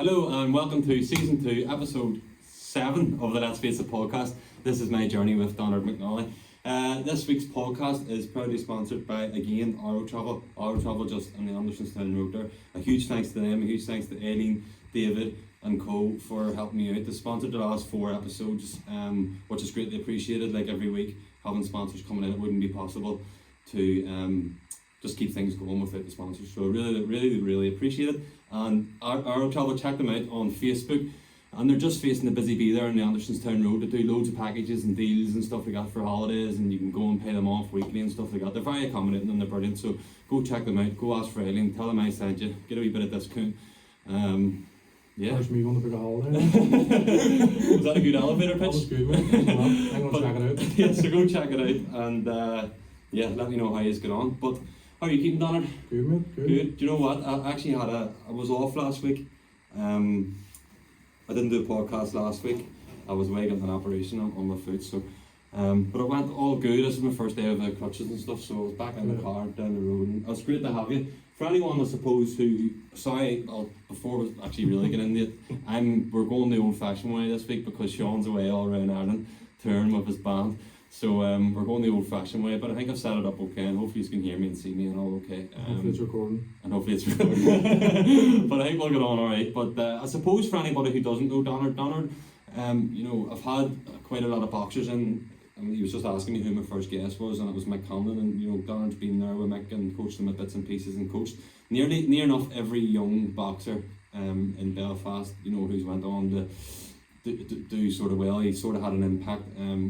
Hello and welcome to Season 2, Episode 7 of the Let's Face It podcast. This is my journey with Donard McNally. This week's podcast is proudly sponsored by, again, Arrow Travel just on the Andersonstown Road there. A huge thanks to them, a huge thanks to Aileen, David and co for helping me out. They sponsored the last 4 episodes, which is greatly appreciated. Like every week, having sponsors coming in, it wouldn't be possible to just keep things going without the sponsors. So really appreciate it. And Arrow Travel, check them out on Facebook. And they're just facing the busy bee there on the Andersonstown Road. They do loads of packages and deals and stuff like that for holidays, and you can go and pay them off weekly and stuff like that. They're very accommodating and they're brilliant. So go check them out. Go ask for Aileen. Tell them I sent you. Get a wee bit of discount. Yeah. First me on the big holiday. Was that a good elevator pitch? That was good, mate. I'm going to check it out. Yeah, so go check it out and let me know how you get on. But how are you keeping, Donald? Good, mate. Good. Do you know what? I actually I was off last week. I didn't do a podcast last week. I was away getting an operation on my foot, so but it went all good. This is my first day of crutches and stuff, so I was back in the car down the road, and it was great to have you. For anyone, I suppose, before we actually really get into it, we're going the old-fashioned way this week because Sean's away all around Ireland touring with his band. So we're going the old-fashioned way, but I think I've set it up okay, and hopefully you can hear me and see me and all okay. Hopefully it's recording. And hopefully it's recording. But I think we'll get on alright. But I suppose for anybody who doesn't know Donard, I've had quite a lot of boxers in. He was just asking me who my first guest was, and it was Mick Conlon, and Donard's been there with Mick and coached him at bits and pieces, and coached near enough every young boxer in Belfast, who's went on to do sort of well. He sort of had an impact,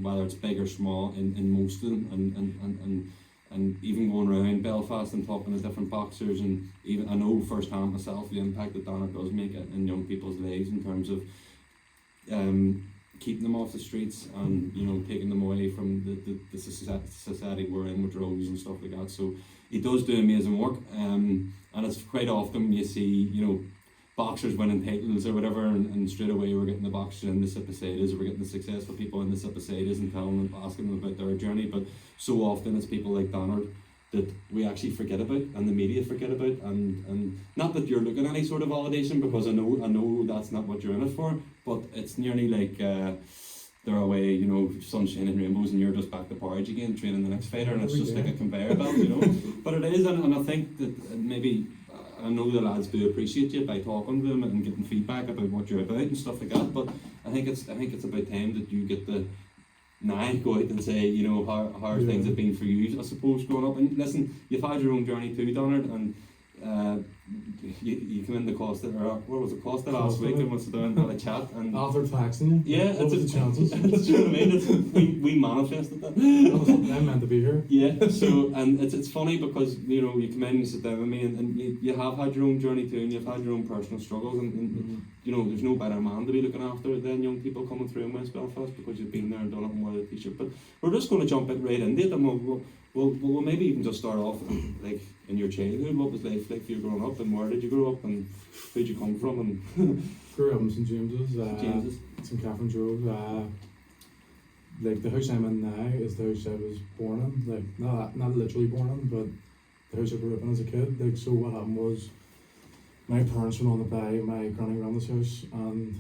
whether it's big or small, in most of them, and even going around Belfast and talking to different boxers, and even I know firsthand myself the impact that Donald does make in young people's lives in terms of keeping them off the streets and taking them away from the society we're in with drugs and stuff like that. So he does do amazing work, and it's quite often you see boxers winning titles or whatever, and straight away we're getting the boxers in the Sipasidas, or we're getting the successful people in the Sipasidas and telling them, asking them about their journey. But so often it's people like Donald that we actually forget about, and the media forget about, and not that you're looking at any sort of validation, because I know that's not what you're in it for, but it's nearly like they're away, sunshine and rainbows, and you're just back to porridge again, training the next fighter, and it's just like a conveyor belt, But it is, and I think that maybe, I know the lads do appreciate you by talking to them and getting feedback about what you're about and stuff like that, but I think it's about time that you get the go out and say, how things have been for you, I suppose, growing up. And listen, you've had your own journey too, Donald, and you come in the Costa, or what was it, Costa last week, and was down had a chat, and after taxing you, yeah, what was the chances? That's what I mean. We manifested that. I'm meant to be here. Yeah. So, and it's funny because you come in and you sit down with me, and you have had your own journey too, and you've had your own personal struggles, and there's no better man to be looking after than young people coming through in West Belfast, because you've been there and done it and wore the t-shirt. But we're just going to jump right into it, and we'll maybe even just start off like in your childhood. What was life like for you growing up, and where did you grow up, and where'd you come from? And grew up in St James's. St Catherine's Road. Like the house I'm in now is the house I was born in. Like not literally born in, but the house I grew up in as a kid. Like, so what happened was, my parents went on to buy my granny and grandma's house, and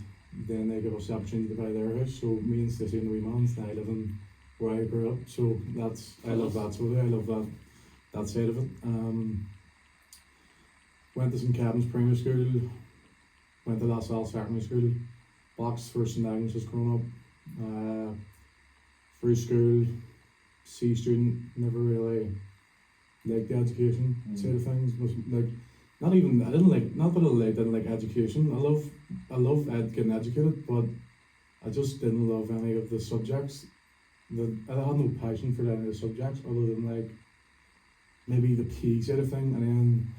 then they gave us the opportunity to buy their house. So me and Stacey and the wee mans now live in where I grew up. So I love that sort of. I love that side of it. Went to St Kevin's Primary School, went to La Salle Secondary School, boxed for St Agnes growing up. Through school, C student, never really liked the education side of things. Was like, not that I didn't like education. I love getting educated, but I just didn't love any of the subjects. I had no passion for any of the subjects other than like maybe the PE side of thing, and then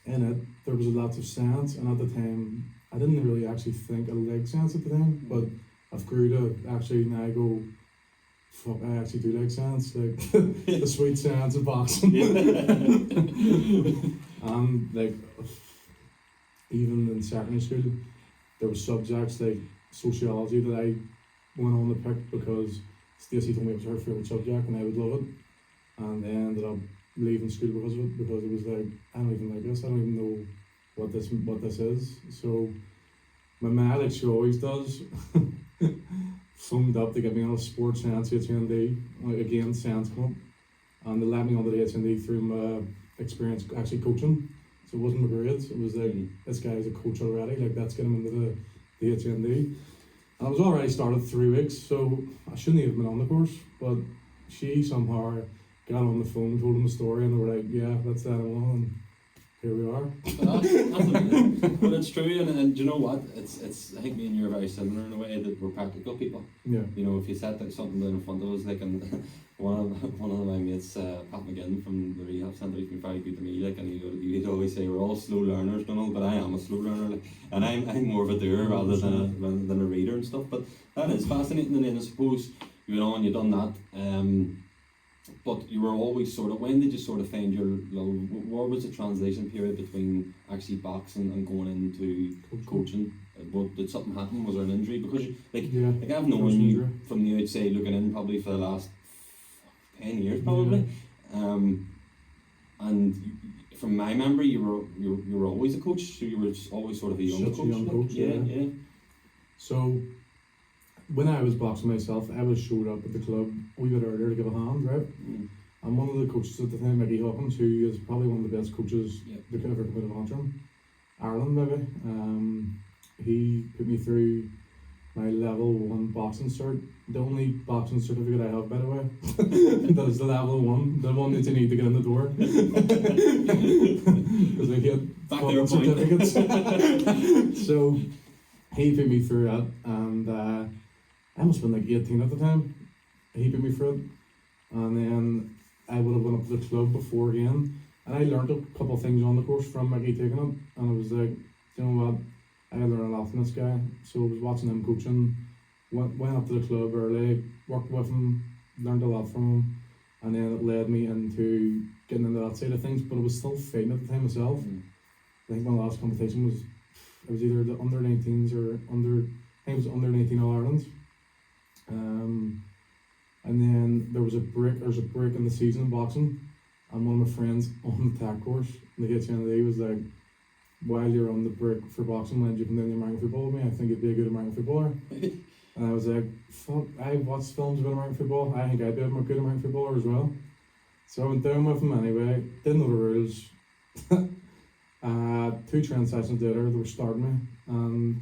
in it there was lots of science, and at the time I didn't really actually think I liked science at the time, but I've grew to actually now go, fuck, I actually do like science, like the sweet science of boxing. And like even in secondary school there were subjects like sociology that I went on to pick because Stacey told me it was her favourite subject and I would love it, and then ended up leaving school because of it, because it was like, I don't even like this, I don't even know what this is. So my ma, like she always does, phoned up to get me on a sports science HND, again, science club, and they let me onto the HND through my experience actually coaching. So it wasn't my grades, it was like, this guy's a coach already, like that's getting him into the HND. And I was already started 3 weeks, so I shouldn't have been on the course, but she somehow got on the phone, told them the story, and they were like, yeah, that's that and all, and here we are. But it's true, and do you know what? It's I think me and you are very similar in a way that we're practical people. Yeah. You know, if you set something down in front of us, like, and one of my mates, Pat McGinn from the rehab centre, he's been very good to me, like, and he'd always say we're all slow learners, Donald, but I am a slow learner, like, and I'm more of a doer rather than a reader and stuff. But that is fascinating, and then I suppose you went on, you done that. But you were always sort of, when did you sort of find your love? What was the transition period between actually boxing and going into coaching? What, did something happen? Was there an injury? Because like I've known you from the outside looking in probably for the last 10 years probably. And from my memory, you were always a coach, so you were always sort of a young coach. Yeah. So when I was boxing myself, I was showed up at the club a wee bit earlier to give a hand, right? And one of the coaches at the time, Mickey Hawkins, who is probably one of the best coaches that could ever come out of Antrim, Ireland maybe, he put me through my level 1 boxing cert, the only boxing certificate I have, by the way. That is the level 1, the one that you need to get in the door. Because I get fucking certificates. So he put me through that, and I must have been like 18 at the time. He put me through it, and then I would have went up to the club before again, and I learned a couple of things on the course from Mickey taking it, and I was like, you know what, I learned a lot from this guy. So I was watching him coaching, went up to the club early, worked with him, learned a lot from him, and then it led me into getting into that side of things, but I was still fighting at the time myself. I think my last competition was, it was either the under 19s or I think it was under 19 All Ireland. And then there's a break in the season in boxing, and one of my friends on the TAC course in the HND was like, while you're on the break for boxing, why don't you come down to American football with me? I think you'd be a good American footballer. And I was like, fuck, I watched films about American football, I think I'd be a good American footballer as well. So I went down with him anyway, didn't know the rules. 2 training sessions later, they were starting me, and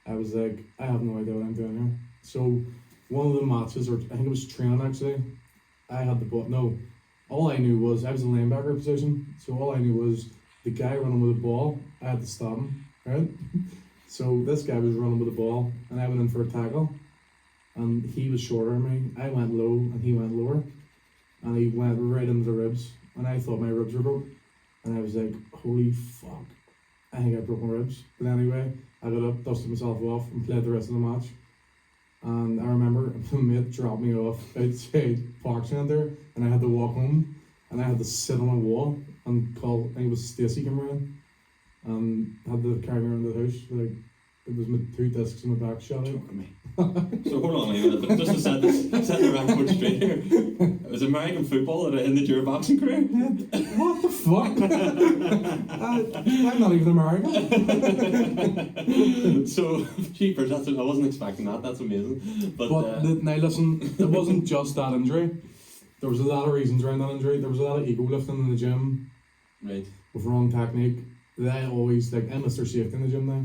I was like, I have no idea what I'm doing here. So one of the matches, or I think it was training actually, I had the ball. No, all I knew was I was in linebacker position, so all I knew was the guy running with the ball, I had to stop him, right? So this guy was running with the ball, and I went in for a tackle, and he was shorter than me. I went low, and he went lower, and he went right into the ribs, and I thought my ribs were broke, and I was like, holy fuck, I think I broke my ribs. But anyway, I got up, dusted myself off, and played the rest of the match. And I remember my mate dropped me off outside Park Centre, and I had to walk home, and I had to sit on a wall and call, I think it was Stacey came around, and had to carry me around the house. Like, it was my 2 discs in my back shot out. So hold on a minute, just to set the record straight here. It was American football that ended your boxing career? What the fuck? I'm not even American. So, jeepers, I wasn't expecting that, that's amazing. But now listen, it wasn't just that injury. There was a lot of reasons around that injury. There was a lot of ego lifting in the gym. Right. With wrong technique. I always, like, I miss their safety in the gym now.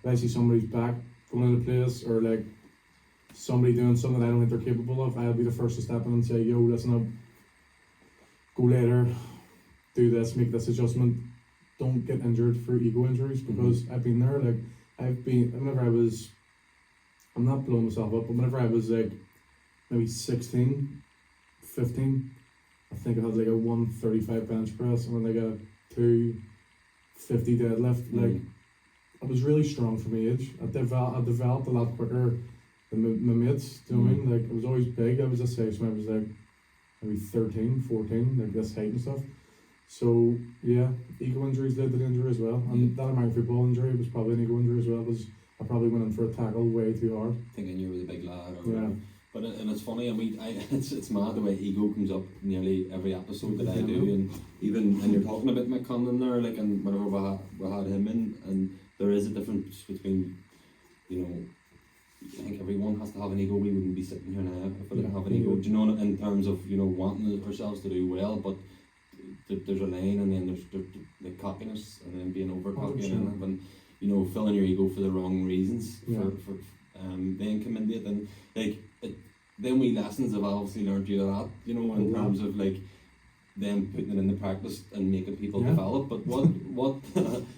If I see somebody's back going into place, or like somebody doing something I don't think they're capable of, I'll be the first to step in and say, yo, listen up, go later, do this, make this adjustment. Don't get injured for ego injuries, because I've been there. Like, whenever I was, I'm not blowing myself up, but whenever I was like maybe 16, 15, I think I had like a 135 bench press and like a 250 deadlift. Like, I was really strong for my age. I developed a lot quicker than my mates. Do you know what I mean? Like, I was always big. I was this age when I was like maybe 13, 14, like this height and stuff. So yeah, ego injuries led to the injury as well. And that American football injury was probably an ego injury as well, because I probably went in for a tackle way too hard. Thinking you were the big lad or yeah. whatever. But and it's funny, it's mad the way ego comes up nearly every episode that I do, and even and you're talking about McConnell there, like, and whenever we had him in, and there is a difference between you know, I think everyone has to have an ego. We wouldn't be sitting here now if we didn't have an ego. Do you know, in terms of, you know, wanting ourselves to do well, but there's a line, and then there's the cockiness, and then being over cocky, and having, you know, filling your ego for the wrong reasons. For then come into it, and like then we lessons have obviously learned you that, you know, in terms of like them putting it into practice and making people develop. But what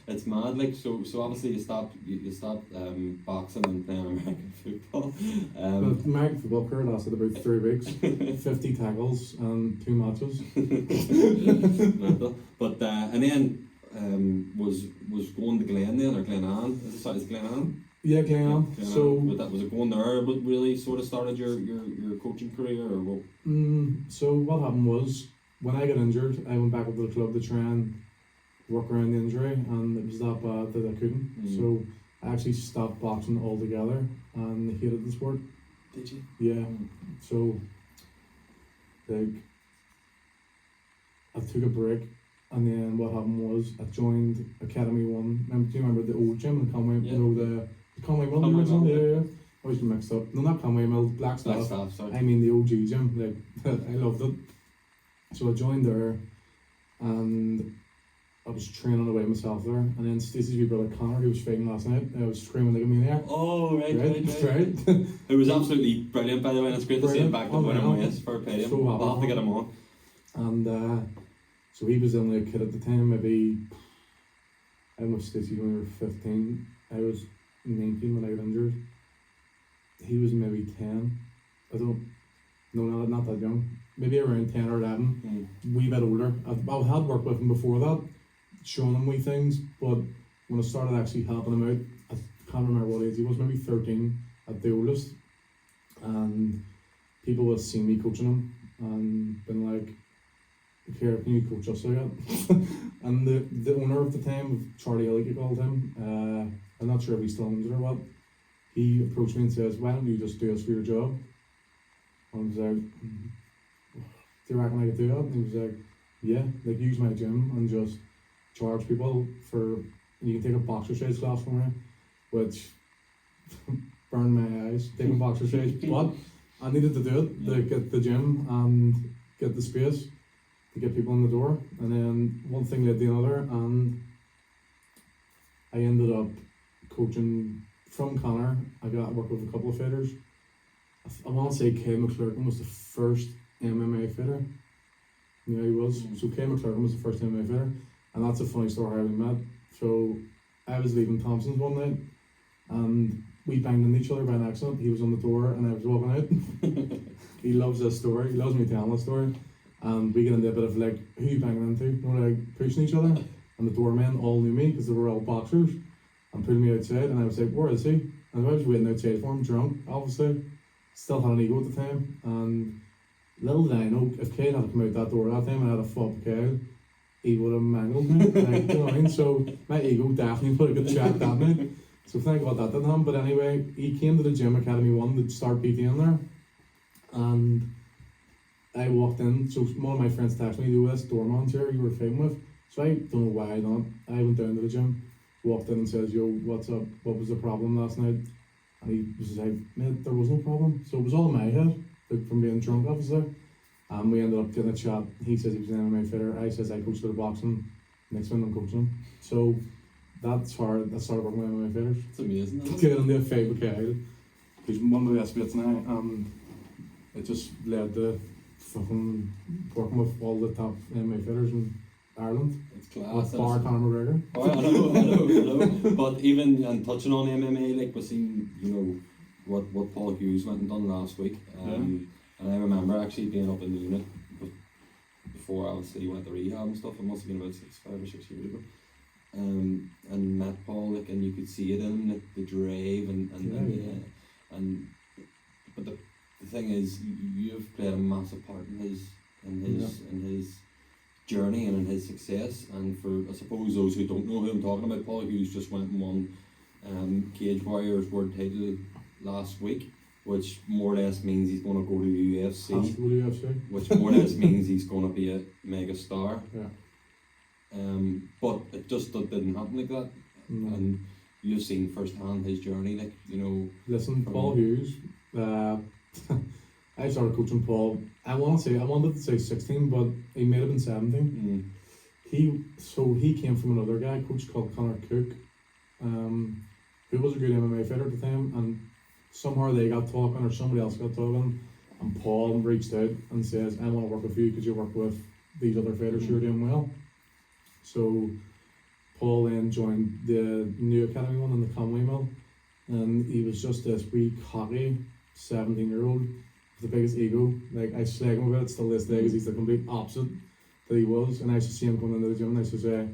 it's mad, like, so obviously you stopped boxing and playing American football. Well, American football career lasted about 3 weeks, 50 tackles and 2 matches. But and then was going to Glen then, or Glenanne? Is it Glenanne? Yeah, Glenanne. So was it going there but really sort of started your coaching career, or what? So what happened was, when I got injured, I went back up to the club to try and work around the injury, and it was that bad that I couldn't. So I actually stopped boxing altogether and hated the sport. Did you? Yeah. So like I took a break, and then what happened was I joined Academy 1. Do you remember the old gym in Conway? You know, the Conway Mill? Yeah. I always get mixed up. No, not Conway Mill, Blackstaff. Sorry. I mean the OG gym. Like I loved it. So I joined there, and I was training away myself there. And then Stacey's wee brother Connor, who was fighting last night, I was screaming like a maniac. Oh, right. It was absolutely brilliant, by the way, and it's great to see him back to winning ways for a pay. So I'll have to get him on. And so he was only a kid at the time, maybe, I was Stacey when we were 15. I was 19 when I got injured. He was maybe 10. Not that young. Maybe around 10 or 11, wee bit older. I had worked with him before that, showing him wee things, but when I started actually helping him out, I can't remember what age he was, maybe 13 at the oldest, and people would see me coaching him and been like, "Here, can you coach us like that?" And the owner of the time, Charlie Hill, he called him, I'm not sure if he still owns it or what, he approached me and says, "Why don't you just do this for your job?" And I was like, "Do you reckon I could do that?" And he was like, "Yeah, like use my gym and just charge people for, you can take a boxer shades class from me," which burned my eyes, taking boxer shades. But I needed to do it to get the gym and get the space to get people in the door. And then one thing led to another, and I ended up coaching from Connor. I got work with a couple of fighters. I want to say Kay McClurkin was the first MMA fighter. Yeah, he was. So Kay McClurkin was the first MMA fighter, and that's a funny story how we met. So I was leaving Thompson's one night, and we banged into each other by an accident. He was on the door, and I was walking out. He loves this story. He loves me telling this story, and we get into a bit of like, who you banging into? You know, like pushing each other, and the doormen all knew me because they were all boxers, and pulled me outside. And I was like, "Where is he?" And I was waiting outside for him, drunk, obviously. Still had an ego at the time, and little did I know, if Kyle had come out that door that time and I had a fought with Kyle, he would have mangled me. Like, you know what I mean? So my ego definitely would have got checked that night. So thank God that didn't happen. But anyway, he came to the gym, Academy 1, to start PTing there, and I walked in. So one of my friends texted me, "Do this doorman's here you were fighting with." So I don't know why not. I went down to the gym, walked in and says, "Yo, what's up? What was the problem last night?" And he was like, "Mate, there was no problem." So it was all in my head, like from being drunk, obviously. And we ended up getting a chat. He says he was an MMA fighter. I says I coached for the boxing. Next one I'm coaching. So that's hard. That started working with MMA fighters. It's amazing. Getting into a fight with Kyle. He's one of the best mates now, and it just led to fucking working with all the top MMA fighters in Ireland. It's class. Bar Conor McGregor. Oh, I know. But even and touching on MMA, like we've seen, you know, what Paul Hughes went and done last week. And I remember actually being up in the unit before obviously he went to rehab and stuff. It must have been about 5 or 6 years ago. And met Paul, like, and you could see it in him, like the drive and but the thing is, you've played a massive part in his journey and in his success. And for, I suppose, those who don't know who I'm talking about, Paul Hughes just went and won Cage Warriors world title last week, which more or less means he's going to go to the UFC. Which more or less means he's going to be a mega star. Yeah. But it just didn't happen like that. And you've seen firsthand his journey, like, you know. Listen, Paul Hughes, I started coaching Paul, I wanted to say 16, but he may have been 17. He came from another guy, coach called Conor Cook, who was a good MMA fighter at the time, and somehow they got talking, or somebody else got talking, and Paul reached out and says, I want to work with you because you work with these other fighters who are doing well. So Paul then joined the new academy one in the Conway Mill, and he was just this wee cocky 17-year-old with the biggest ego. Like, I slag him about it still this day because he's the complete opposite that he was. And I used to see him coming into the gym and I used to say,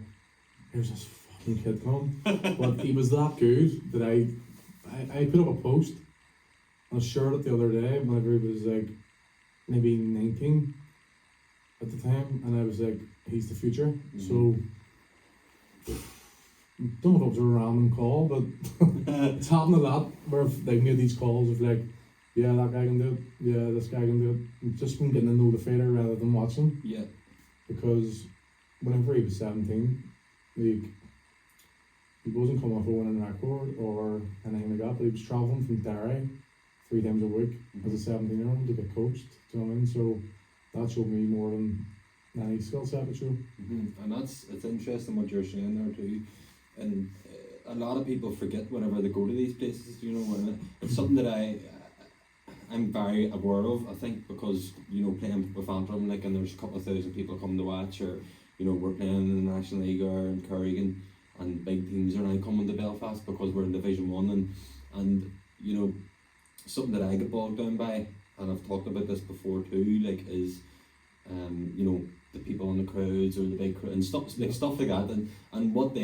here's this fucking kid coming. But he was that good that I put up a post on a shirt it the other day whenever he was like maybe 19 at the time, and I was like, he's the future. So don't know if it was a random call, but it's happened a lot where they've made these calls of like, yeah, that guy can do it, yeah, this guy can do it. And just from getting to know the fighter rather than watching. Yeah. Because whenever he was 17, like, he wasn't coming off a winning record or anything like that, but he was travelling from Derry 3 times a week as a 17-year-old to get coached. Do you know what I mean? So that showed me more than any skill set would show. And it's interesting what you're saying there too. And a lot of people forget whenever they go to these places, you know, and it's something that I'm very aware of, I think, because, you know, playing with Antrim, like, and there's a couple of thousand people come to watch, or, you know, we're playing in the National League or in Currigan, and big teams are now coming to Belfast because we're in Division 1, and you know, something that I get bogged down by, and I've talked about this before too, like, is you know, the people in the crowds or the big crowd and stuff like that, and what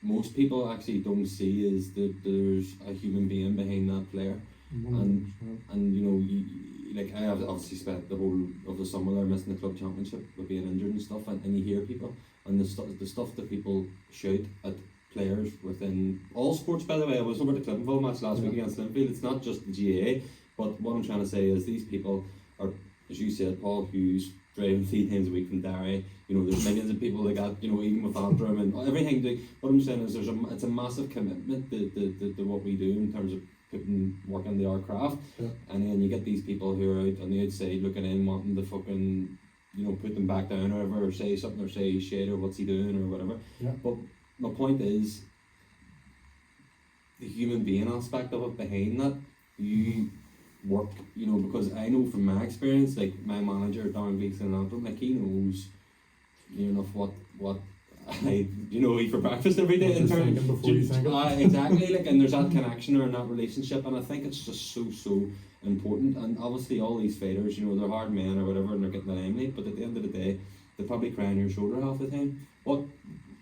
most people actually don't see is that there's a human being behind that player. 100%. And you know, like, I have obviously spent the whole of the summer there missing the club championship with being injured and stuff, and you hear people and the stuff that people shout at players within all sports. By the way, I was over the Cliftonville match last week against Linfield. It's not just the GAA, but what I'm trying to say is these people are, as you said, Paul Hughes driving 3 times a week from Derry. You know, there's millions of people that got, you know, even with Antrim and everything. What I'm saying is it's a massive commitment to what we do in terms of putting work into our craft, and then you get these people who are out on the outside looking in, wanting to fucking, you know, put them back down or whatever, or say something, or say shit, or what's he doing or whatever. But my point is the human being aspect of it behind that. You work, you know, because I know from my experience, like my manager Donald McNally, like, he knows near enough what I, you know, eat for breakfast every day. Before you think it. Exactly, like, and there's that connection or in that relationship, and I think it's just so important. And obviously all these fighters, you know, they're hard men or whatever, and they're getting the limelight, but at the end of the day, they probably cry on your shoulder half the time.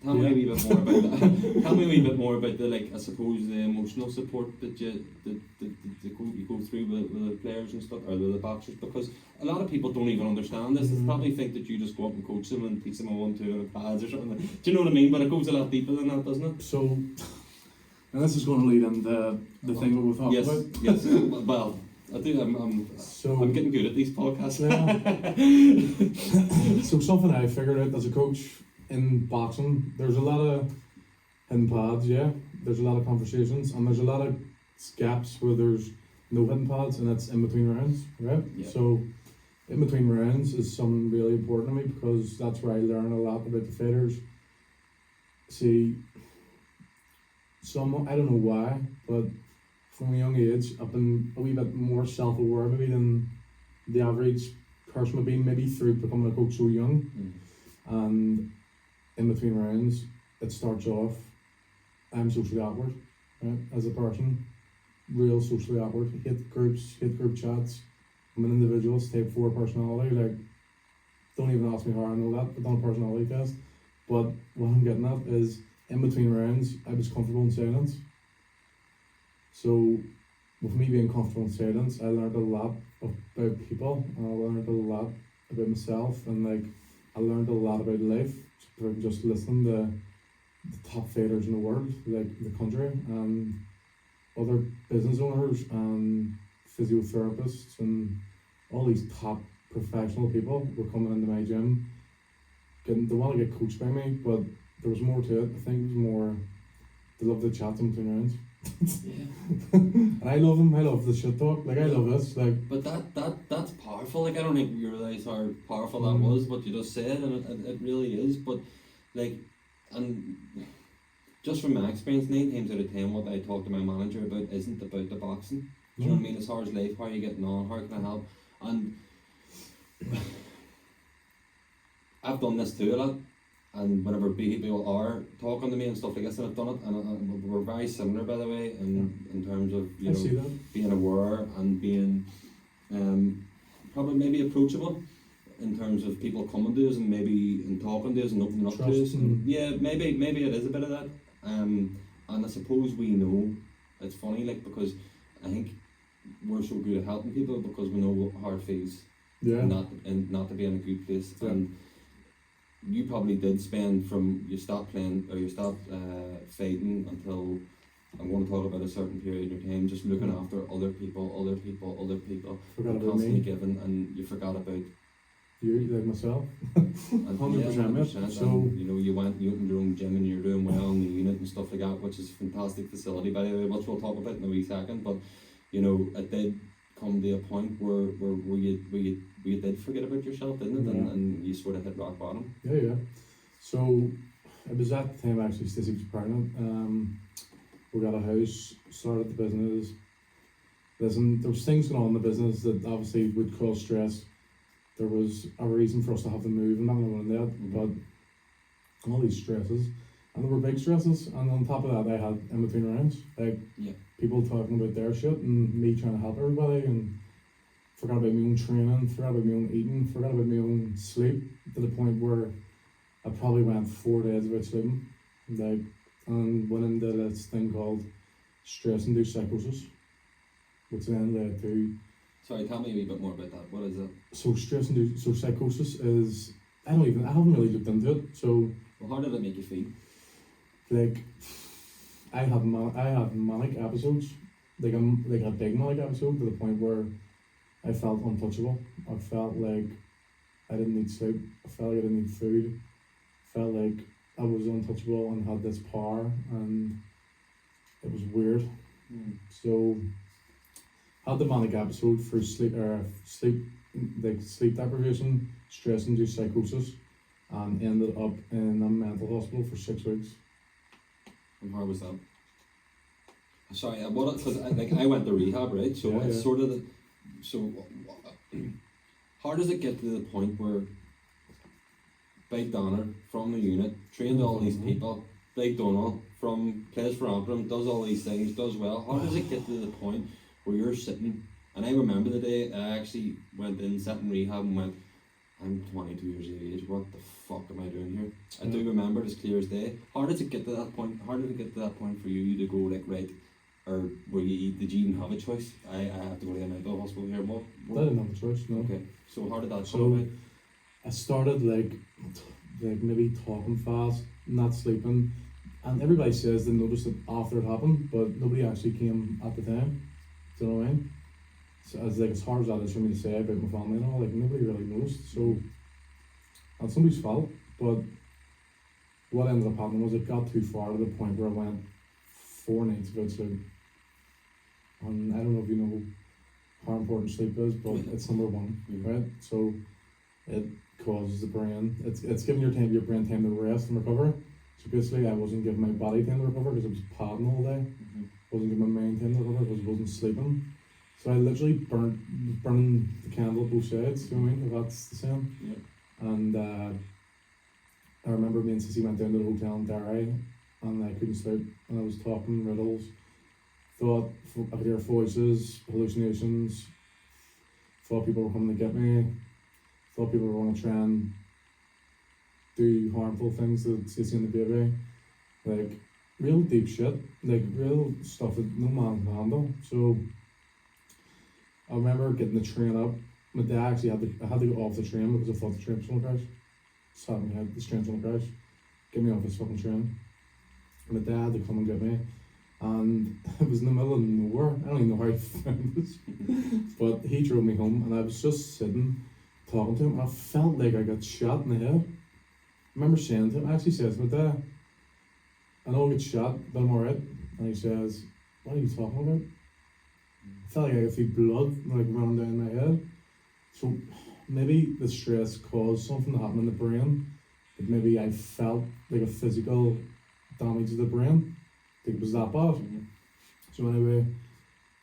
Tell me a wee bit more about that. Tell me a wee bit more about the, like, I suppose, the emotional support that you go through with the players and stuff, or the boxers, because a lot of people don't even understand this. They probably think that you just go up and coach them and teach them a 1-2 and pads or something. Do you know what I mean? But it goes a lot deeper than that, doesn't it? So, and this is going to lead into the thing that we'll talk about. Yes. Well, I do. I'm getting good at these podcasts now. So something I figured out as a coach in boxing, there's a lot of hidden pads, there's a lot of conversations, and there's a lot of gaps where there's no hidden pads, and that's in between rounds, right? So in between rounds is something really important to me, because that's where I learn a lot about the fighters. See, I don't know why, but from a young age I've been a wee bit more self-aware maybe than the average person would be, maybe through becoming a coach so young. And in between rounds, it starts off, I'm socially awkward, right, as a person, real socially awkward, hate group chats, I'm an individual, type 4 personality, like, don't even ask me how I know that, I've done a personality test, but what I'm getting at is, in between rounds, I was comfortable in silence. So, with me being comfortable in silence, I learned a lot about people, and I learned a lot about myself, and like, I learned a lot about life from just listening to the top fighters in the world, like the country, and other business owners and physiotherapists and all these top professional people were coming into my gym. They want to get coached by me, but there was more to it. I think it was more they love the chat in between rounds. Yeah. And I love them. I love the shit talk. Like I love this. Like, But that's powerful. Like I don't think you realise how powerful that was. What you just said, and it really is. But like, and just from my experience, 9 times out of 10, what I talk to my manager about isn't about the boxing. Do you know what I mean? As far as life, how are you getting on? How can I help? And I've done this too a lot. And whenever people are talking to me and stuff like this, and I've done it, and we're very similar, by the way, in terms of I see that. being aware and being probably maybe approachable in terms of people coming to us and maybe and talking to us and opening up to us. And yeah, maybe it is a bit of that. And I suppose we know it's funny, like, because I think we're so good at helping people because we know how it feels. Yeah. Not to be in a good place. Yeah. And you probably did spend from you stopped playing or you stopped fighting until I'm going to talk about a certain period of time, just looking after other people, Forgot and about constantly me. giving, and you forgot about You, like myself. and 100%, mate. 100%. So And, you opened your own gym and you're doing well in the unit and stuff like that, which is a fantastic facility, by the way, which we'll talk about in a wee second. But it did come to a point where you did forget about yourself, didn't it? Yeah. And you sort of hit rock bottom. yeah. So it was at the time actually Stacey was pregnant. We got a house, started the business. Listen, there was things going on in the business that obviously would cause stress. There was a reason for us to have to move, and I'm not going to go into that, but all these stresses, and there were big stresses, and on top of that I had in between rounds, like people talking about their shit and me trying to help everybody, and forgot about my own training, forgot about my own eating, forgot about my own sleep, to the point where I probably went 4 days without sleeping, like, and went into this thing called stress-induced psychosis, which then led to. Sorry, tell me a wee bit more about that. What is it? So psychosis is, I haven't really looked into it. So Well, how did it make you feel? like, I had manic episodes, like a big manic episode, to the point where I felt untouchable. I felt like I didn't need sleep. I felt like I didn't need food. I felt like I was untouchable and had this power, and it was weird. So had the manic episode through sleep deprivation, stress-induced psychosis, and ended up in a mental hospital for 6 weeks. And how was that? Sorry, because I went to rehab, right? So Yeah, it's yeah. sort of how does it get to the point where big Donard from the unit trained all these people, big Domhnall plays for Antrim, does all these things, does well. How does it get to the point where you're sitting? And I remember the day I actually went in, sat in rehab, and went, I'm 22 years of age. What the fuck am I doing here? I do remember it as clear as day. How did it get to that point? How did it get to that point for you to go like, right, or did you even have a choice? I have to go to a mental hospital here. I didn't have a choice, no. Okay, so how did that So, come about? I started like maybe talking fast, not sleeping, and everybody says they noticed it after it happened, but nobody actually came at the time. Do you know what I mean? So as hard as that is for me to say about my family and all, like nobody really noticed. So that's somebody's fault. But what ended up happening was it got too far to the point where I went 4 nights without sleep. And I don't know if you know how important sleep is, but it's number one, right? So it causes the brain, it's giving your brain time to rest and recover. So basically I wasn't giving my body time to recover because I was padding all day. Wasn't giving my mind time to recover because I wasn't sleeping. So I literally burning the candle at both sides, you know what I mean, if that's the same. Yeah. And I remember me and Sissy went down to the hotel in Derry, and I couldn't sleep, and I was talking riddles, thought I could hear voices, hallucinations, thought people were coming to get me, thought people were going to try and do harmful things to Sissy and the baby, like real deep shit, like real stuff that no man can handle. So I remember getting the train up. My dad actually I had to go off the train because I thought the train was going to crash. Sat in my head, this train's going to crash. Get me off this fucking train. My dad had to come and get me. And it was in the middle of nowhere. I don't even know how he found this. But he drove me home, and I was just sitting talking to him, and I felt like I got shot in the head. I remember saying to him, I actually said to my dad, I know I get shot, but I'm alright. And he says, what are you talking about? I felt like I could feel blood like running down my head. So maybe the stress caused something to happen in the brain, but maybe I felt like a physical damage to the brain. I think it was that bad. So anyway,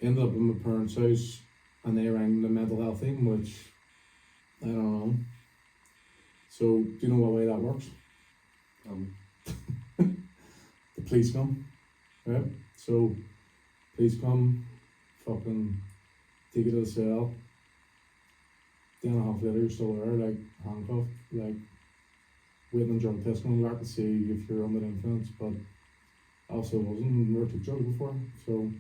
ended up in my parents' house and they rang the mental health team, which I don't know. So do you know what way that works? The police come, right? So police come, fucking take you to the cell. Day and a half later, you're still there, like handcuffed, like waiting on drug test coming back to see if you're under the influence. But also wasn't, never took drugs before, so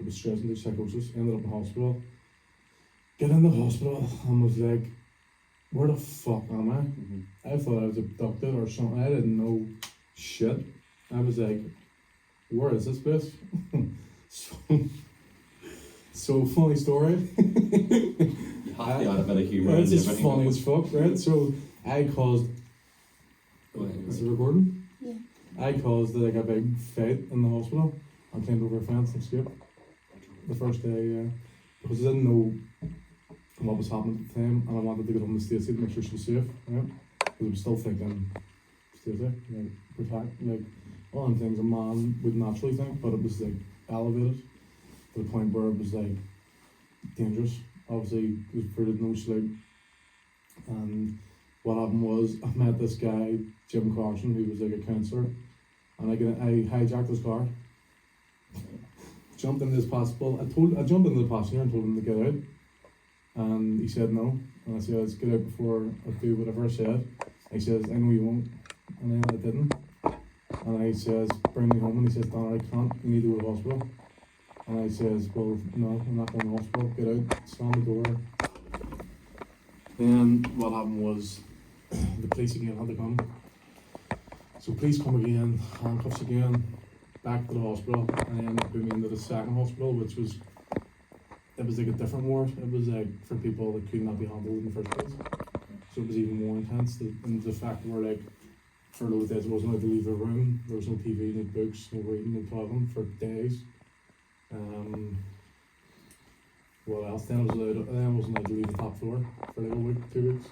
it was stress into psychosis. Ended up in hospital. Get in the hospital and was like, where the fuck am I? I thought I was abducted or something. I didn't know shit. I was like, where is this place? so funny story. You have to add a bit of humour. It's just funny as fuck, right? So I caused. Go ahead. Is it recording? Yeah. I caused like a big fight in the hospital. I climbed over a fence and escaped. The first day, because I didn't know what was happening at the time, and I wanted to get home to Stacey to make sure she was safe, right? Because I was still thinking, Stacey, like, protect, like, all them things a man would naturally think, but it was like elevated to the point where it was like dangerous. Obviously, it was pretty no sleep. And what happened was, I met this guy, Jim Carson, who was like a counsellor, and I hijacked his car. Jumped into his passport. I jumped into the passenger and told him to get out. And he said no. And I said, let's get out before I do whatever I said. He says, I know you won't. And then I didn't. And I says, bring me home. And he says, Donald, I can't. You need to go to the hospital. And I says, well, no, I'm not going to the hospital. Get out. Slam the door. Then what happened was, the police again had to come. So police come again, handcuffs again, back to the hospital, and then put me into the second hospital, which was, it was like a different ward. It was like for people that could not be handled in the first place. So it was even more intense. And the fact where like, for those days I wasn't allowed to leave the room. There was no TV, no books, no reading, no talking for days. What else? Then I wasn't allowed to leave the top floor for like a week, 2 weeks.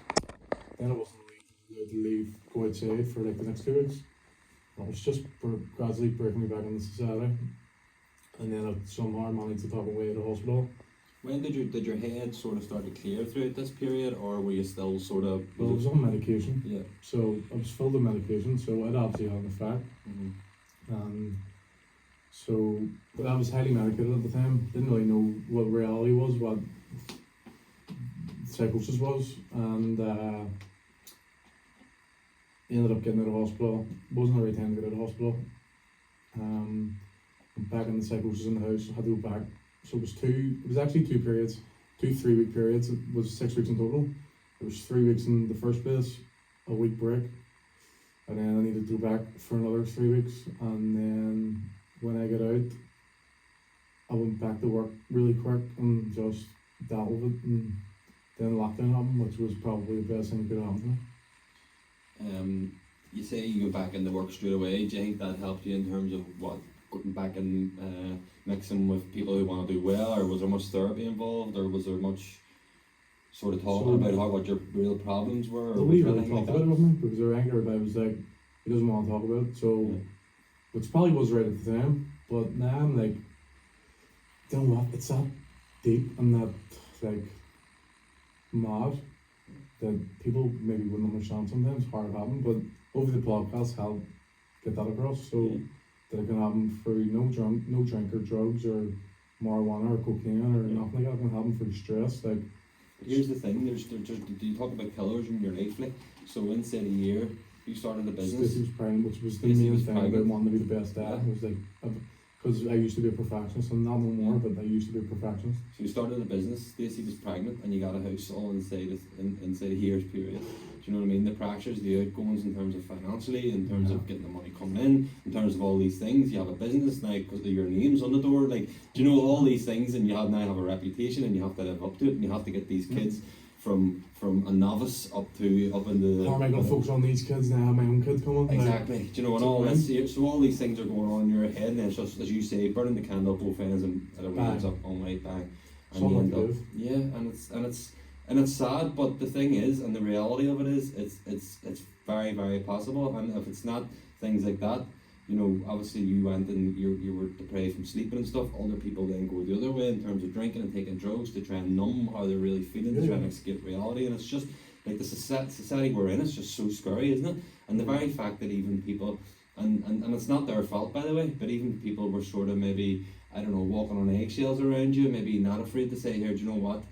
Then I wasn't allowed to go outside for like the next 2 weeks. It was just gradually breaking me back into society. And then I somehow managed to talk away at the hospital. When did your head sort of start to clear throughout this period, or were you still sort of? Well, I was on medication. Yeah. So I was filled with medication, so it obviously had an effect. So, but I was highly medicated at the time. Didn't really know what reality was, what psychosis was, and ended up getting out of hospital. Wasn't the right time to get out of hospital. I'm back in the psychosis in the house. I had to go back. So it was actually 2 periods, 2 3-week periods. It was 6 weeks in total. It was 3 weeks in the first place, a week break, and then I needed to go back for another 3 weeks. And then when I got out, I went back to work really quick and just dealt with it. And then lockdown happened, which was probably the best thing that could happen to me. You say you go back into work straight away. Do you think that helped you in terms of what? Getting back and mixing with people who want to do well, or was there much therapy involved, or was there much sort of talking about what your real problems were? Or nobody really talked about it with me because they were angry about it. I was like, he doesn't want to talk about it, so which probably was right at the time, but now I'm like, you know what, it's that deep and that like mad that people maybe wouldn't understand sometimes how it happened, but over the podcast helped get that across. So that it can happen through no drink or drugs or marijuana or cocaine or nothing like that. It can happen through stress. Like, here's the thing: there's you talk about pillars in your life, like, so inside a year you started a business. This was pregnant, which was the main thing about wanting to be the best dad. It was like, because I used to be a perfectionist, I'm not no more, but I used to be a perfectionist. So you started a business. Stacey was pregnant, and you got a house all inside a year's period. Do you know what I mean? The pressures, the outgoings in terms of financially, in terms of getting the money coming in terms of all these things. You have a business now because your name's on the door. Like, do you know all these things, and you now have a reputation, and you have to live up to it, and you have to get these kids from a novice up into. How am I going to focus on these kids now? I have my own kids coming. Exactly. Do you know, and all this, so all these things are going on in your head, and then it's just, as you say, burning the candle both ends, and it ends up on way bang. And you end up, yeah, and it's sad, but the thing is, and the reality of it is, it's very, very possible. And if it's not things like that, you know, obviously you went and you were deprived from sleeping and stuff. Other people then go the other way in terms of drinking and taking drugs to try and numb how they're really feeling, to try and escape reality. And it's just like the society we're in. It's just so scary, isn't it? And the very fact that even people, and it's not their fault, by the way, but even people were sort of maybe, I don't know, walking on eggshells around you, maybe not afraid to say, here, do you know what,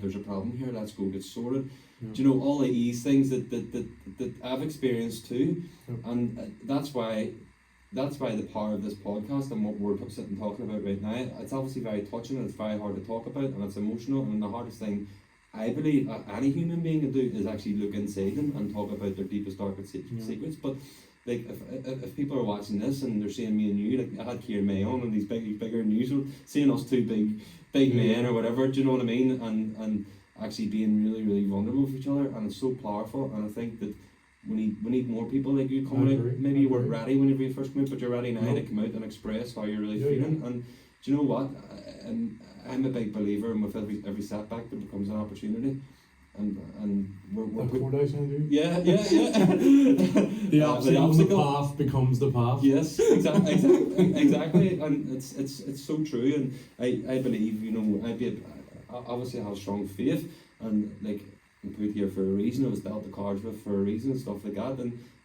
there's a problem here, let's go get sorted. Yeah. Do you know, all of these things that I've experienced too. Yeah. And that's why the power of this podcast and what we're sitting talking about right now, it's obviously very touching and it's very hard to talk about and it's emotional, and the hardest thing I believe any human being can do is actually look inside them and talk about their deepest, darkest secrets. But like, if people are watching this and they're seeing me and you, like I had Kieran May on and he's bigger than you, so seeing us two big men or whatever, do you know what I mean? And actually being really, really vulnerable with each other, and it's so powerful. And I think that we need more people like you coming out. Maybe you weren't ready whenever you first came out, but you're ready now to come out and express how you're really feeling. And do you know what? I'm a big believer in with every setback there becomes an opportunity. And we're yeah. The obstacle path becomes the path. Yes, exactly, and it's so true. And I believe, you know, obviously I have strong faith, and like I'm put here for a reason. I was dealt the cards with for a reason and stuff like that.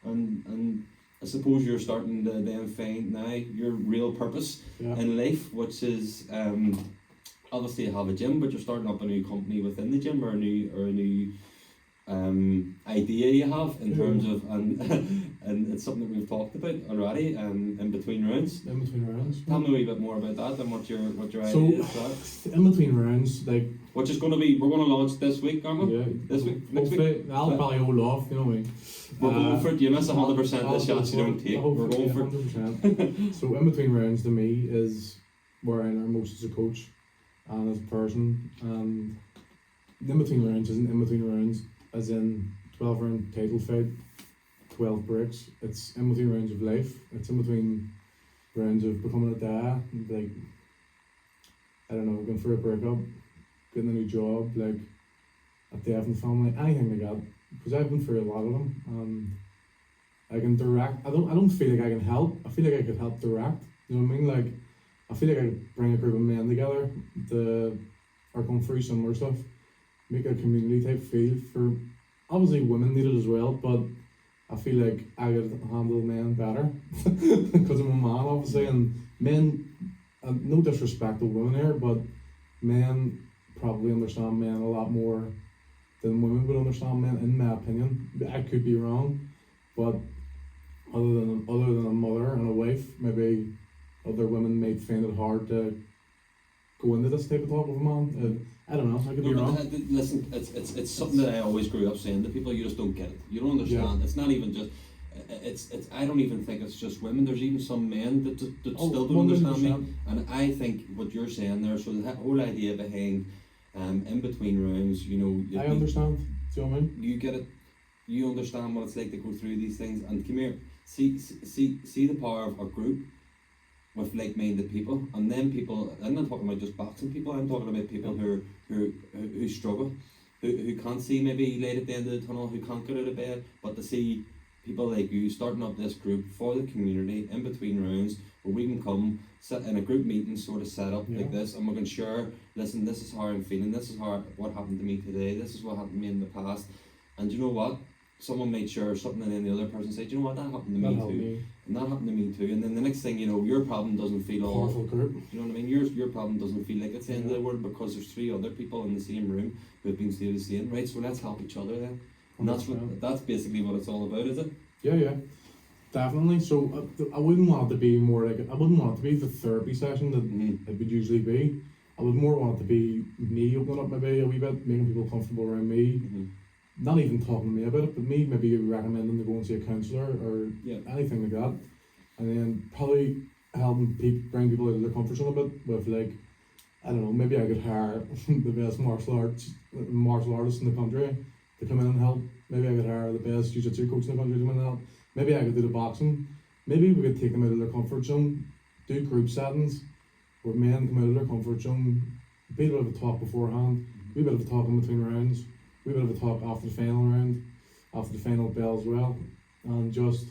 And I suppose you're starting to then find now your real purpose in life, which is obviously you have a gym, but you're starting up a new company within the gym, or a new idea you have in terms of, and it's something that we've talked about already, in between rounds. Tell me a wee bit more about that and what your idea is. In between rounds, like, which is going to be, we're going to launch this week, aren't we? Yeah. This week, next week. I'll probably hold off, you know what I mean. We're going for it. You miss 100% of the shots you don't take. We're going for it. 100%. So in between rounds to me is where I learn most as a coach and as a person. And in between rounds isn't in between rounds as in 12 round title fight, 12 breaks. It's in between rounds of life. It's in between rounds of becoming a dad, like, I don't know, going for a breakup, getting a new job, like a death in the family, anything like that. Because I've been through a lot of them. I can direct. I don't feel like I can help. I feel like I could help direct. You know what I mean? Like, I feel like I could bring a group of men together that are going through similar stuff, make a community type feel for, obviously women need it as well, but I feel like I could handle men better because I'm a man, obviously, and men, no disrespect to women here, but men probably understand men a lot more than women would understand men, in my opinion. I could be wrong, but other than a mother and a wife, maybe other women may find it hard to go into this type of talk with a man. I don't know, I could be wrong. Listen, it's something that I always grew up saying to people, you just don't get it. You don't understand. It's not even just, it's I don't even think it's just women. There's even some men that still don't understand me. And I think what you're saying there, so the whole idea behind in between rounds, you know, I understand. Do you know what I mean? You get it. You understand what it's like to go through these things. And come here, see the power of a group with like-minded people, and then people. I'm not talking about just boxing people. I'm talking about people who struggle, who can't see maybe light at the end of the tunnel, who can't get out of bed, but to see people like you starting up this group for the community in between rounds, where we can come sit in a group meeting sort of set up like this, and we can share. Listen, this is how I'm feeling. This is what happened to me today. This is what happened to me in the past. And you know what? Someone might share something, and then the other person say, "Do you know what? That happened to me too." And that happened to me too. And then the next thing you know, your problem doesn't feel all. Group. You know what I mean? Your problem doesn't feel like it's the end of the world, because there's 3 other people in the same room who have been through the same. Right? So let's help each other then. And that's basically what it's all about, is it? Yeah, definitely. So I wouldn't want it to be more like, I wouldn't want it to be the therapy session that it would usually be. I would more want it to be me opening up maybe a wee bit, making people comfortable around me. Not even talking to me about it, but me maybe recommending to go and see a counsellor or anything like that. And then probably helping bring people out of their comfort zone a bit with like I don't know, maybe I could hire the best martial artist in the country to come in and help. Maybe I could hire the best jiu-jitsu coach in the country to come in and help. Maybe I could do the boxing. Maybe we could take them out of their comfort zone, do group settings where men come out of their comfort zone, be a bit of a talk beforehand, be a bit of a talk in between rounds, be a bit of a talk after the final round, after the final bell as well, and just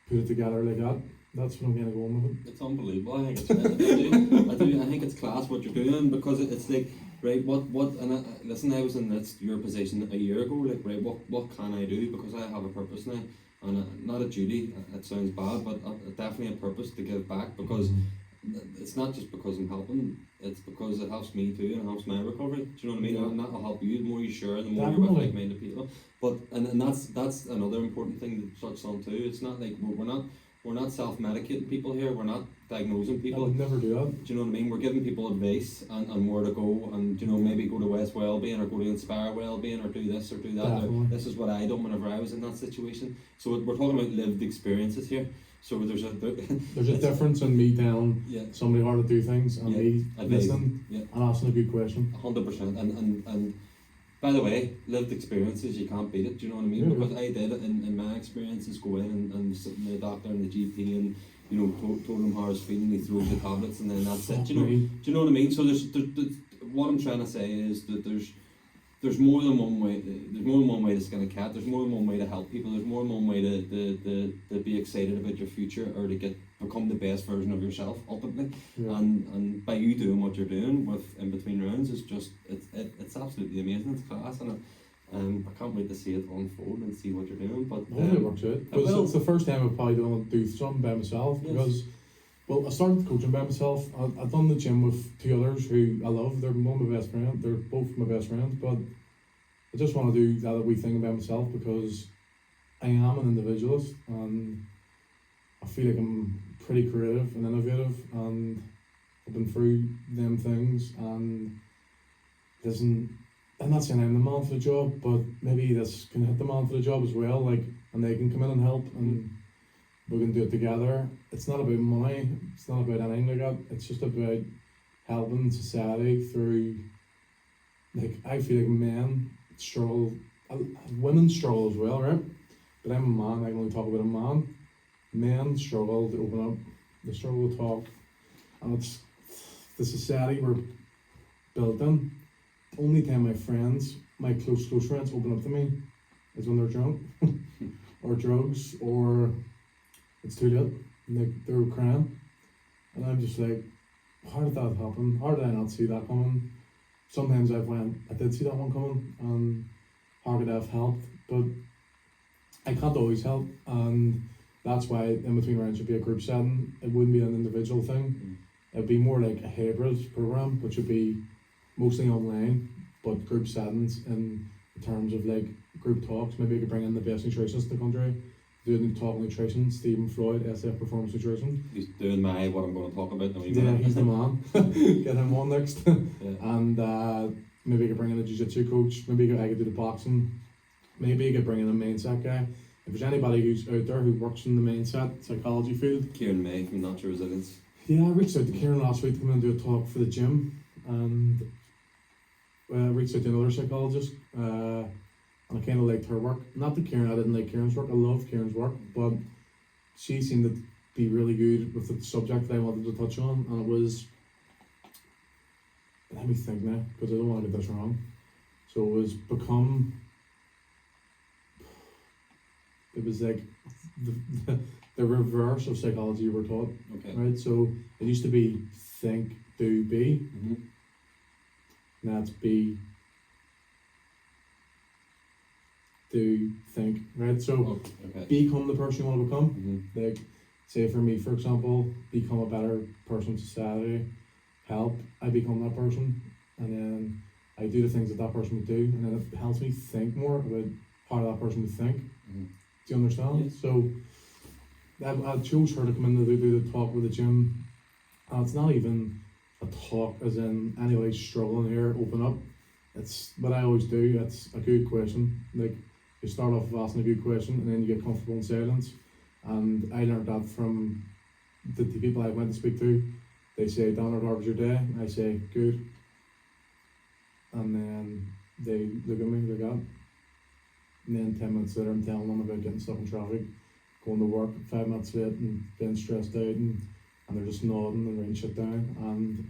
put it together like that. That's what I'm kind of going with it. It's unbelievable. I think it's I think it's class what you're doing, because it's like, right, listen, I was in your position a year ago, like, right, what can I do, because I have a purpose now, and not a duty, it sounds bad, but definitely a purpose to give back, because it's not just because I'm helping, it's because it helps me too, and it helps my recovery. Do you know what I mean? Yeah. And that will help you. The more you share, the more you're with like-minded people. But and that's another important thing to touch on too. It's not like we're not self-medicating people here. We're not diagnosing people. I would never do that. Do you know what I mean? We're giving people advice and where to go, and maybe go to West Wellbeing, or go to Inspire Wellbeing, or do this or do that. Or, this is what I done whenever I was in that situation. So we're talking about lived experiences here. So there's a difference in me telling somebody how to do things and me listening and asking a good question. 100%. And by the way, lived experiences, you can't beat it. Do you know what I mean? Because I did it in my experiences. Go in and sit in the doctor and the GP and told him how I was feeling. He throws the tablets and then that's it. Do you know what I mean? So there's what I'm trying to say is that there's more than one way. There's more than one way to skin a cat. There's more than one way to help people. There's more than one way to be excited about your future, or to become the best version of yourself ultimately. Yeah. And by you doing what you're doing with in between rounds is just it's absolutely amazing. It's class, and I can't wait to see it unfold and see what you're doing. But it works out, because it's the first time I've probably done do something by myself. Yes. Because I started coaching by myself. I've done the gym with two others who I love. They're one of my best friends. They're both my best friends. But I just want to do that wee thing by myself, because I am an individualist, and I feel like I'm pretty creative and innovative, and I've been through them things. And I'm not saying I'm the man for the job, but maybe this can hit the man for the job as well. Like, and they can come in and help, and we can do it together. It's not about money, it's not about anything like that. It's just about helping society through, like, I feel like men struggle, women struggle as well, right? But I'm a man, I can only talk about a man. Men struggle to open up, they struggle to talk, and it's the society we're built in. The only time my close friends open up to me is when they're drunk, or drugs, or it's too late, like they're crying, and I'm just like, how did that happen? How did I not see that coming? Sometimes I did see that one coming, and how could I have helped? But I can't always help, and that's why in between rounds should be a group setting. It wouldn't be an individual thing. It'd be more like a hybrid program, which would be mostly online, but group settings in terms of like group talks. Maybe I could bring in the best nutritionists in the country, doing talk nutrition. Stephen Floyd, SF Performance Nutrition. He's doing what I'm going to talk about. He's the man. Get him on next. And maybe I could bring in a jiu-jitsu coach. Maybe I could do the boxing. Maybe I could bring in a mindset guy. If there's anybody who's out there who works in the mindset psychology field. Kieran May from Natural Resilience. Yeah, I reached out to Kieran last week to come in and do a talk for the gym, and I reached out to another psychologist. And I kind of liked her work. Not that I didn't like Kieran's work. I love Kieran's work, but she seemed to be really good with the subject that I wanted to touch on, and it was, let me think now, because I don't want to get this wrong. So it was it was like the reverse of psychology you were taught. Okay. Right? So it used to be think, do, be. Mm-hmm. Now it's be, do, think, right? So become the person you want to become. Mm-hmm. Like, say for me, for example, become a better person in society, help, I become that person, and then I do the things that person would do, and then it helps me think more about how that person would think. Mm-hmm. Do you understand? Yes. So I chose her to come in to do the talk with the gym, and it's not even a talk as in anybody's struggling here, open up. It's what I always do. It's a good question. Like, you start off with asking a good question, and then you get comfortable in silence. And I learned that from the people I went to speak to. they say, Donald, how was your day? And I say, good. And then they look at me, they go, and then 10 minutes later I'm telling them about getting stuck in traffic, going to work 5 minutes late and being stressed out, and they're just nodding and writing shit down.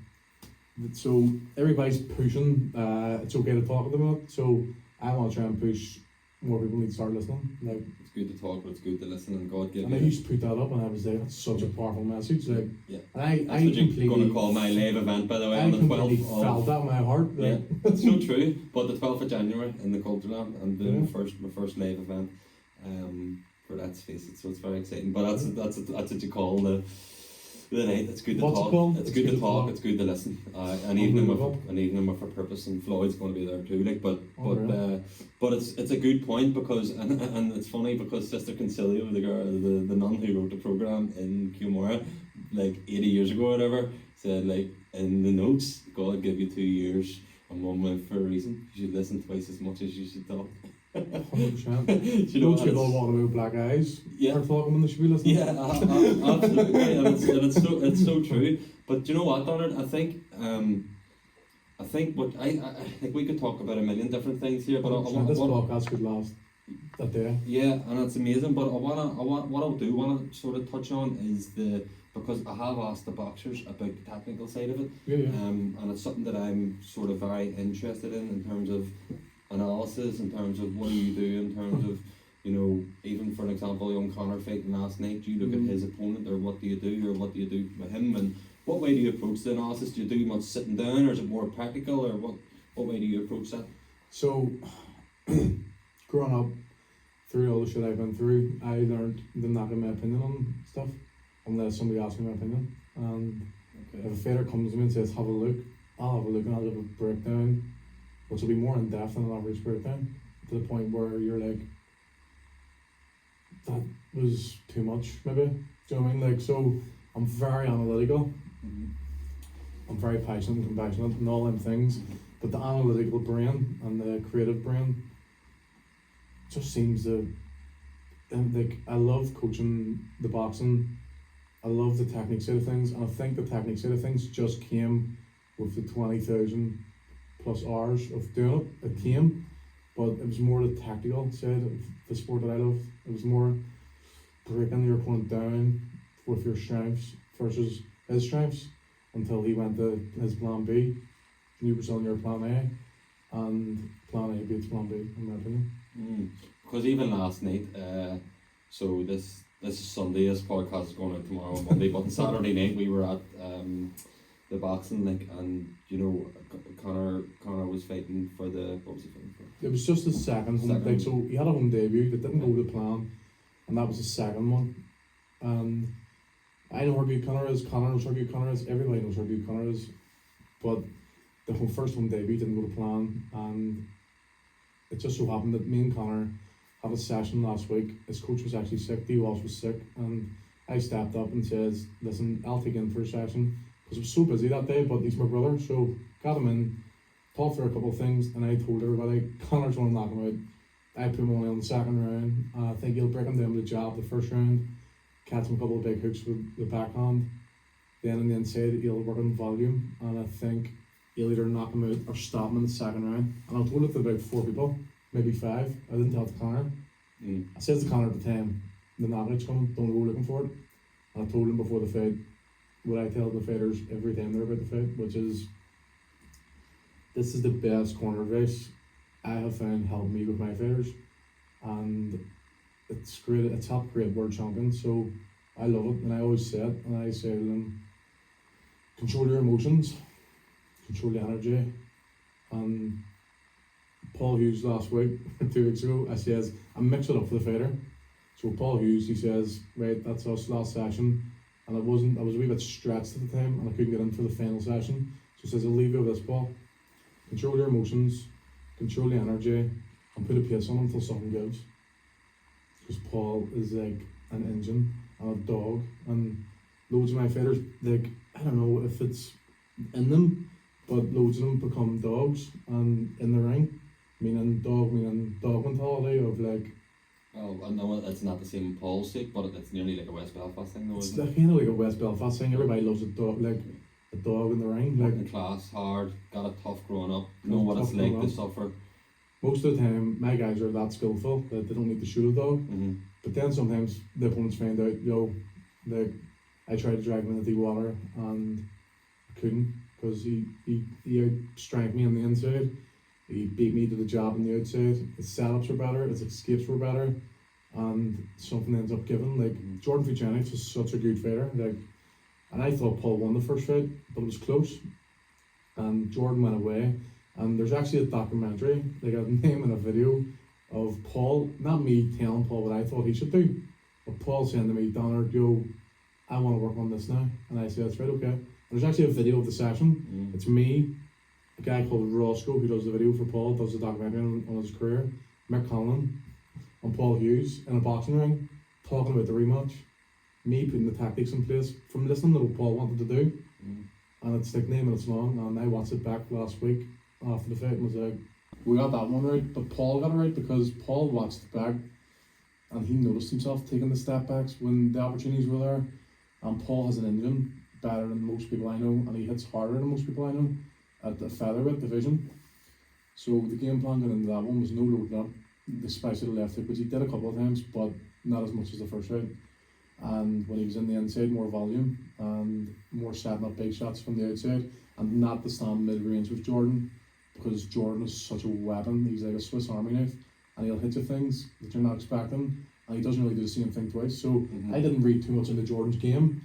And so everybody's pushing, it's okay to talk at the minute, so I want to try and push more people need to start listening. Like, it's good to talk, but it's good to listen, and God give and I you. used to put that up, and I was like, that's such a powerful message. Like, Yeah. and That's what you're going to call my live event, by the way, I on the completely 12th felt of. that in my heart. Yeah, Like, it's so true. But the 12th of January in the Cultureland, I'm doing Yeah. my first live event for Let's Face It, so it's very exciting. But that's what you call the night. It's good to What's it talk. called? It's good to talk. It's good to listen. An evening with a purpose, and Floyd's going to be there too. Like, but it's a good point, because and it's funny because Sister Concilio, the nun who wrote the program in Kilmora, like 80 years ago or whatever, said, like, in the notes, God gave you 2 years and 1 month for a reason. You should listen twice as much as you should talk. 100%. You know, Those people want about black eyes Yeah. are talking when they should be listening. Yeah, absolutely, and it's so true. But you know what, Donald? I think what I think we could talk about a million different things here, but This podcast could last a day. yeah, and it's amazing. But what I want to sort of touch on is because I have asked the boxers about the technical side of it, Yeah. and it's something that I'm sort of very interested in terms of analysis, in terms of what do you do, in terms of, you know, even for an example, young Connor fighting last night, do you look at his opponent, or what do you do with him, and what way do you approach the analysis? Do you do much sitting down, or is it more practical, or what way do you approach that? So, growing up, through all the shit I've been through, I learned to not give my opinion on stuff unless somebody asks me my opinion. And if a fighter comes to me and says, have a look, I'll have a look and I'll give a breakdown, which will be more in depth than an average breakdown, to the point where you're like, that was too much, maybe. Do you know what I mean? Like, so I'm very analytical. I'm very passionate and compassionate and all them things, but the analytical brain and the creative brain just seems to, and like, I love coaching the boxing. I love the technique side of things, and I think the technique side of things just came with the 20,000 plus hours of doing it. It came, but it was more the tactical side of the sport that I love. It was more breaking your opponent down with your strengths versus his strengths until he went to his plan B. You were on your plan A, and plan A beats plan B, in my opinion. Because even last night, so this is Sunday, this podcast is going out tomorrow on Monday, but on Saturday night we were at the boxing link, and you know, Connor was fighting for what was he fighting for? It was just his second home, like, so he had a home debut that didn't go to plan, and that was his second one. And I know how good Connor is, Connor knows how good Connor is, everybody knows how good Connor is, but the first home debut didn't go to plan, and it just so happened that me and Connor had a session last week. His coach was actually sick, D. Walsh was sick, and I stepped up and says, listen, I'll take in for a session, because I was so busy that day, but he's my brother, so got him in, talked through a couple of things, and I told everybody, Connor's going to knock him out. I put him on the second round, and I think he'll break him down with a jab the first round, catch him a couple of big hooks with the backhand, then on the inside he'll work on volume, and I think he'll either knock him out or stop him in the second round. And I told it to about 4 people, maybe 5. I didn't tell it to Connor. I said to Connor at the time, the knockout's coming, don't go looking for it. And I told him before the fight what I tell the fighters every time they're about to fight, which is, this is the best corner advice I have found help me with my fighters, and it's great. It's helped create world champions, so I love it, and I always say it, and I say to them, control your emotions, control the energy. And Paul Hughes last week, 2 weeks ago, I says, I'm mixing it up for the fighter. So Paul Hughes, he says, right, that's us last session, and I was a wee bit stretched at the time, and I couldn't get in for the final session. So he says, I'll leave you with this, Paul. Control your emotions, control the energy, and put a pace on until something gives. Because Paul is like an engine and a dog, and loads of my fighters, like, I don't know if it's in them, but loads of them become dogs, and in the ring, meaning dog mentality of like. Oh, I know it's not the same in Paul's sake, but it's nearly like a West Belfast thing, though. It's Isn't like, you know, like a West Belfast thing. Everybody loves a dog. Like, a dog in the ring. Like, Working class, hard, got it tough growing up, know what it's Tough like growing to up. suffer. most of the time, my guys are that skillful that they don't need to shoot a dog. Mm-hmm. But then sometimes the opponents find out, like, I tried to drag him into the water and I couldn't, because he outstrength me on the inside. He beat me to the job on the outside. His setups were better, his escapes were better, and something ends up giving. Like, Jordan Fuchenix was such a good fighter. Like, and I thought Paul won the first fight, but it was close. And Jordan went away. And there's actually a documentary, like a name and a video of Paul, not me telling Paul what I thought he should do, but Paul saying to me, Donald, I want to work on this now. And I said, that's right, okay. There's actually a video of the session. It's me, a guy called Roscoe, who does the video for Paul, does the documentary on his career, Mick Conlon, and Paul Hughes in a boxing ring, talking about the rematch, me putting the tactics in place from listening to what Paul wanted to do. And it's like 9 minutes long, and I watched it back last week after the fight and was like, we got that one right, but Paul got it right because Paul watched it back and he noticed himself taking the step backs when the opportunities were there. And Paul has an engine better than most people I know, and he hits harder than most people I know at the featherweight division. So the game plan going into that one was no loading up, the spice of the left hook, which he did a couple of times, but not as much as the first round. And when he was in the inside, more volume and more setting up big shots from the outside, and not to stand mid-range with Jordan, because Jordan is such a weapon. He's like a Swiss Army knife, and he'll hit you things that you're not expecting, and he doesn't really do the same thing twice. So I didn't read too much into Jordan's game.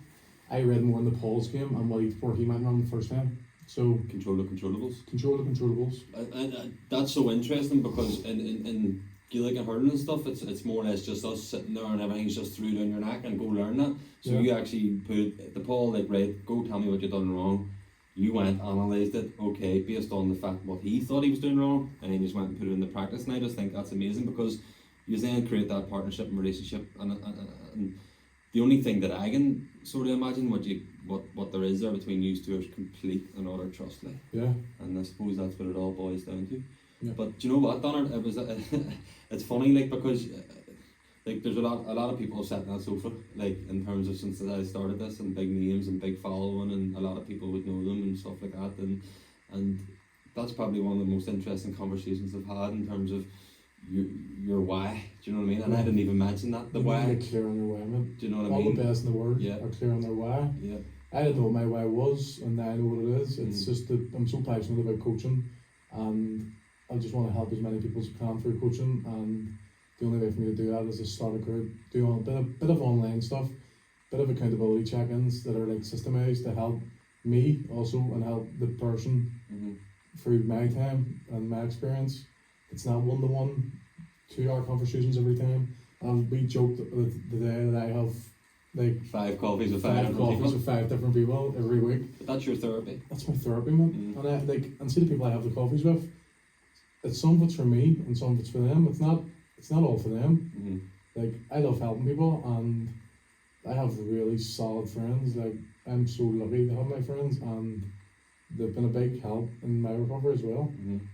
I read more into Paul's game and where he went wrong the first time. So Control the controllables. Control the controllables. And that's so interesting because in Gaelic and hurling and stuff, it's more or less just us sitting there and everything's just through down your neck and go learn that. So you actually put the Paul, like, right, go tell me what you've done wrong. You went, analysed it, okay, based on the fact what he thought he was doing wrong, and then you just went and put it into practice. And I just think that's amazing because you then create that partnership and relationship. And the only thing that I can sort of imagine what there is there between you two is complete and utter trust. Like. Yeah. And I suppose that's what it all boils down to. Yeah. But do you know what, Donald? It was it's funny, like, because like there's a lot of people sitting on that sofa, like, in terms of since I started this, and big names and big following, and a lot of people would know them and stuff like that, and that's probably one of the most interesting conversations I've had in terms of your why. Do you know what I mean? And I didn't even mention that, the You why. need to get clear on your why, man. Do you know what I All mean? the best in the world Yeah. are clear on their why. Yeah. I didn't know what my why was, and now I know what it is. It's just that I'm so passionate about coaching, and I just want to help as many people as I can through coaching, and the only way for me to do that is to start a group, do a bit of online stuff, bit of accountability check-ins that are like systemized to help me also and help the person through my time and my experience. It's not 1-to-1, 2-hour conversations every time. We joked the day that I have like 5 coffees with 5 5 different coffees people. with 5 different people every week. But that's your therapy. That's my therapy, man. And see the people I have the coffees with. It's some of it's for me and some of it's for them. It's not all for them. Like, I love helping people, and I have really solid friends. Like, I'm so lucky to have my friends, and they've been a big help in my recovery as well.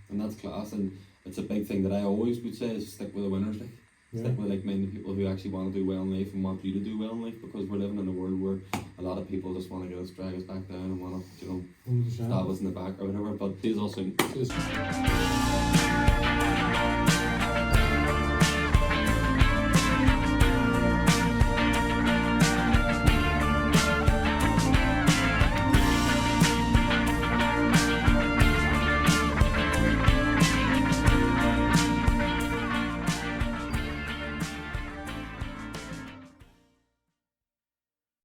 And that's class, and it's a big thing that I always would say is stick with the winners. Like. Stick with like-minded people who actually want to do well in life and want you to do well in life, because we're living in a world where a lot of people just want to get us, drag us back down and want to, 100%. stab us in the back or whatever. But these also. Just